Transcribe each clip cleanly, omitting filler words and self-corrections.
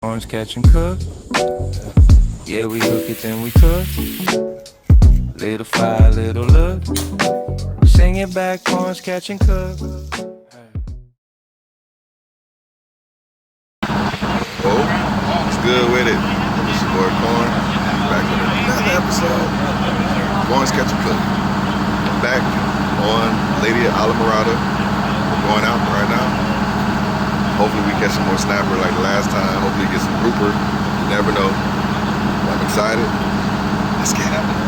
Orange catch and cook. Yeah, we hook it, then we cook. Little fire, little look. Sing it back, orange catch and cook. Whoa, what's good with it? This your boy Corn, back with another episode of Orange Catch and Cook. I'm back on Lady of Alamorada. We're going out right now. Hopefully we catch some more snapper like the last time. Hopefully get some grouper. You never know. I'm excited. Let's get it.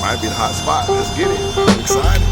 Might be the hot spot. Let's get it. I'm excited.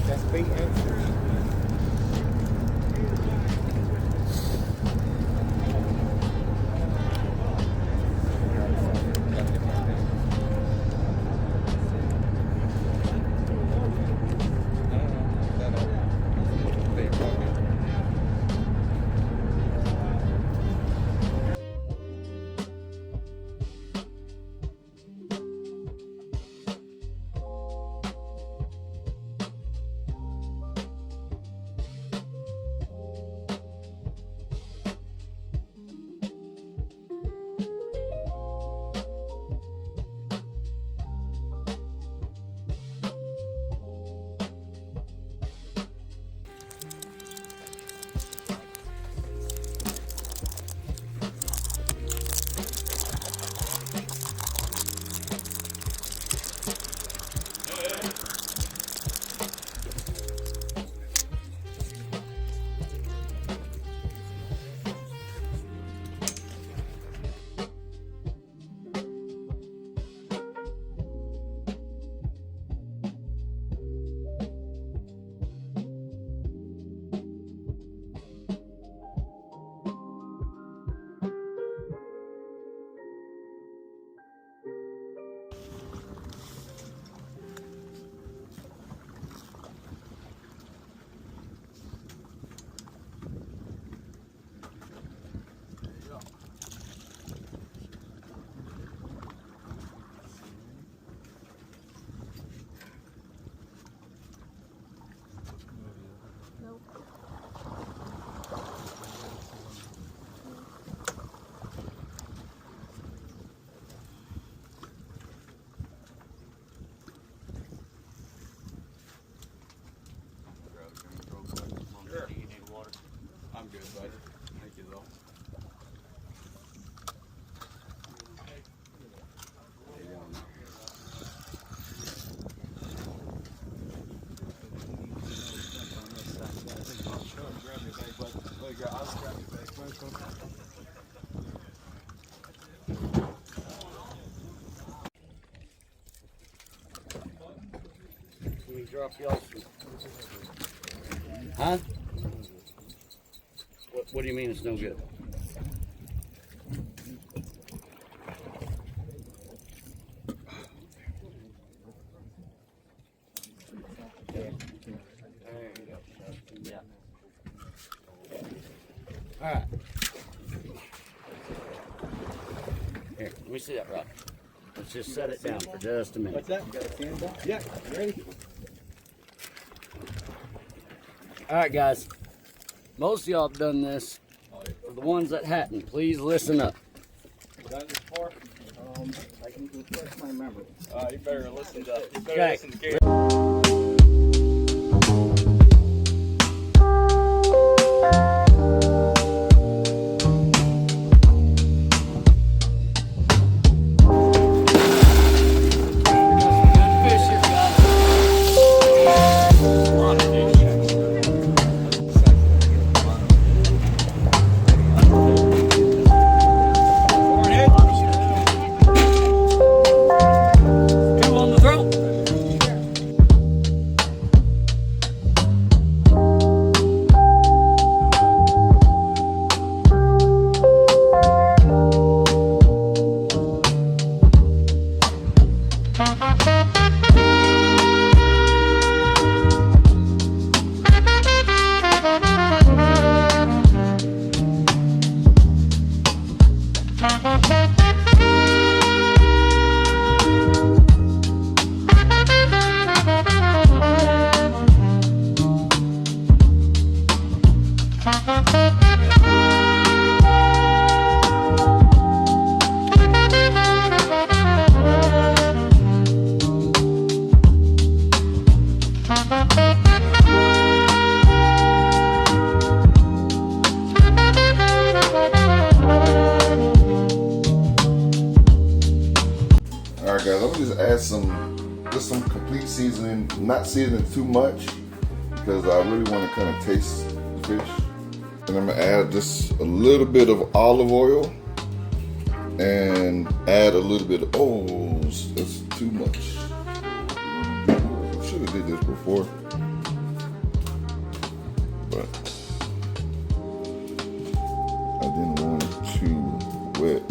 That's bait and fish. drop y'all some. Huh? What do you mean it's no good? Yeah. All right. Here, let me see that rock. Let's just set it down for just a minute. What's that? You got a stand up? Yeah, you ready? All right, guys. Most of y'all have done this. For the ones that hadn't, please listen up. Done this before? I can refresh my memory. You better listen to. You better Okay. listen to Gary. Alright guys, I'm gonna just add some complete seasoning, not seasoning too much because I really want to kind of taste the fish. And I'm gonna add just a little bit of olive oil and add a little bit of, oh, that's too much. Should have did this before, but I didn't want it too wet.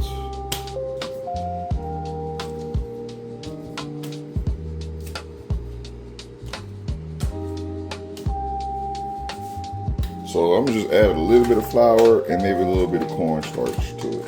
So I'm gonna just add a little bit of flour and maybe a little bit of cornstarch to it.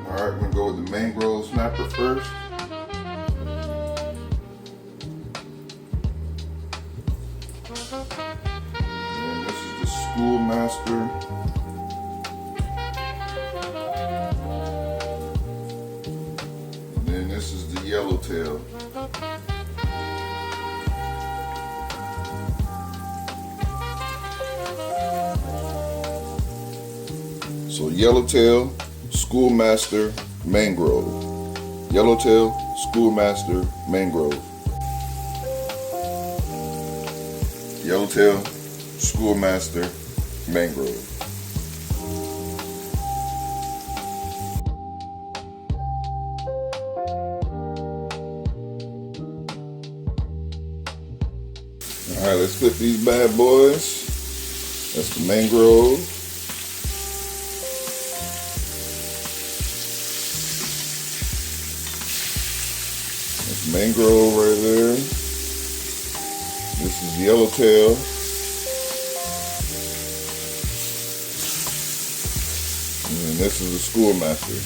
All right, we're gonna go with the mangrove snapper first. And this is the schoolmaster. And then this is the yellowtail. So yellowtail, schoolmaster, mangrove. Yellowtail, schoolmaster, mangrove. Yellowtail, schoolmaster, mangrove. All right, let's flip these bad boys. That's the mangrove. That's mangrove right there. This is yellowtail. And this is the schoolmaster.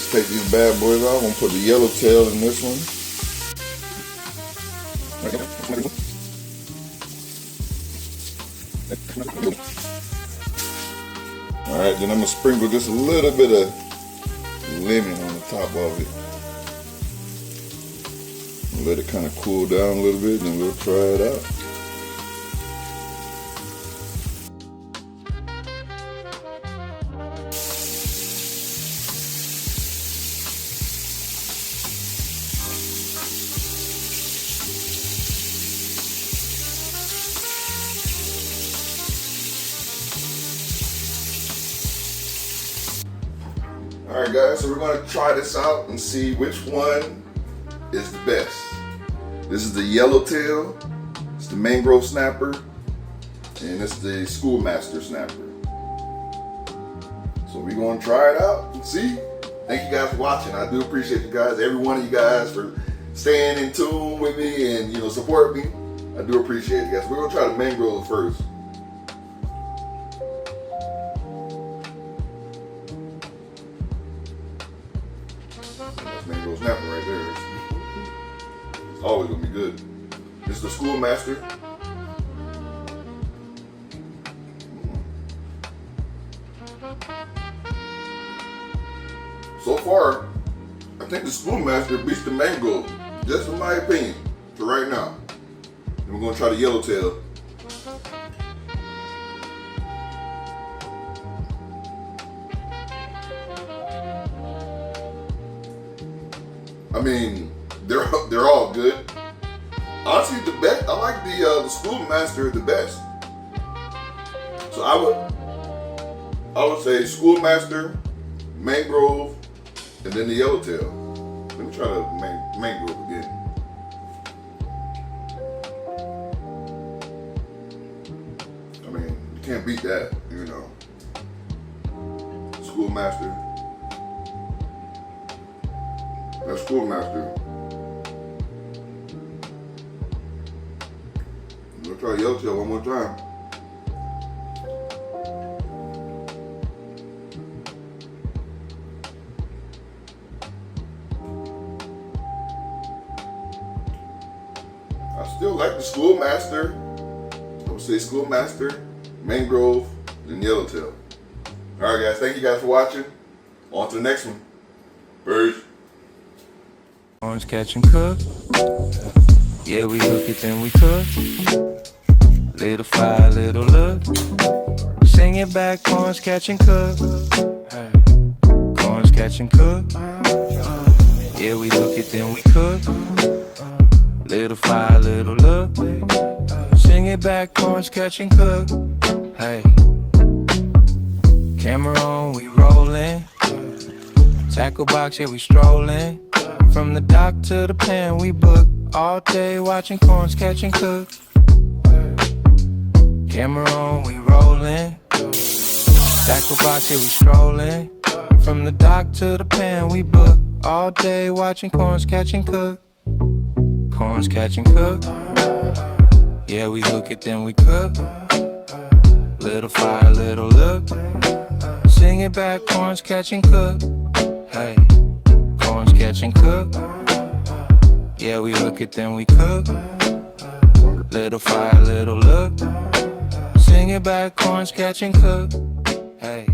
let's take these bad boys off. I'm gonna put the yellow tail in this one. Alright, then I'm gonna sprinkle just a little bit of lemon on the top of it. Let it kind of cool down a little bit, and then we'll try it out. Alright guys, so we're going to try this out and see which one is the best. This is the yellowtail, it's the mangrove snapper, and it's the schoolmaster snapper. So we're going to try it out and see. Thank you guys for watching. I do appreciate you guys, every one of you guys, for staying in tune with me and support me. I do appreciate you guys. We're going to try the mangrove first. Mango snapper right there. It's always gonna be good. This is the schoolmaster. So far, I think the schoolmaster beats the mango, just in my opinion, for right now. And we're gonna try the yellowtail. I mean, they're all good. Honestly, the best. I like the schoolmaster the best. So I would say schoolmaster, mangrove, and then the yellowtail. Let me try the mangrove again. I mean, you can't beat that, Schoolmaster. That's schoolmaster. We'll try yellowtail one more time. I still like the schoolmaster. I would say schoolmaster, mangrove, and yellowtail. Alright guys, thank you guys for watching. On to the next one. Birds. Corns catch and cook. Yeah, we hook it, then we cook. Little fire, little look. Sing it back, corns catch and cook. Corns catch and cook. Yeah, we hook it, then we cook. Little fire, little look. Sing it back, corns catch and cook. Hey. Camera on, we rollin'. Tackle box, yeah, we strollin'. From the dock to the pan, we book. All day watching corns catch and cook. Camera on, we rollin'. Tackle box, yeah, we strollin'. From the dock to the pan, we book. All day watching corns catch and cook. Corns catch and cook. Yeah, we hook it, then we cook. Little fire, little look. Sing it back, corns catch and cook. Hey, corns catch and cook. Yeah, we hook it, then we cook. Little fire, little look. Sing it back, corns catch and cook. Hey.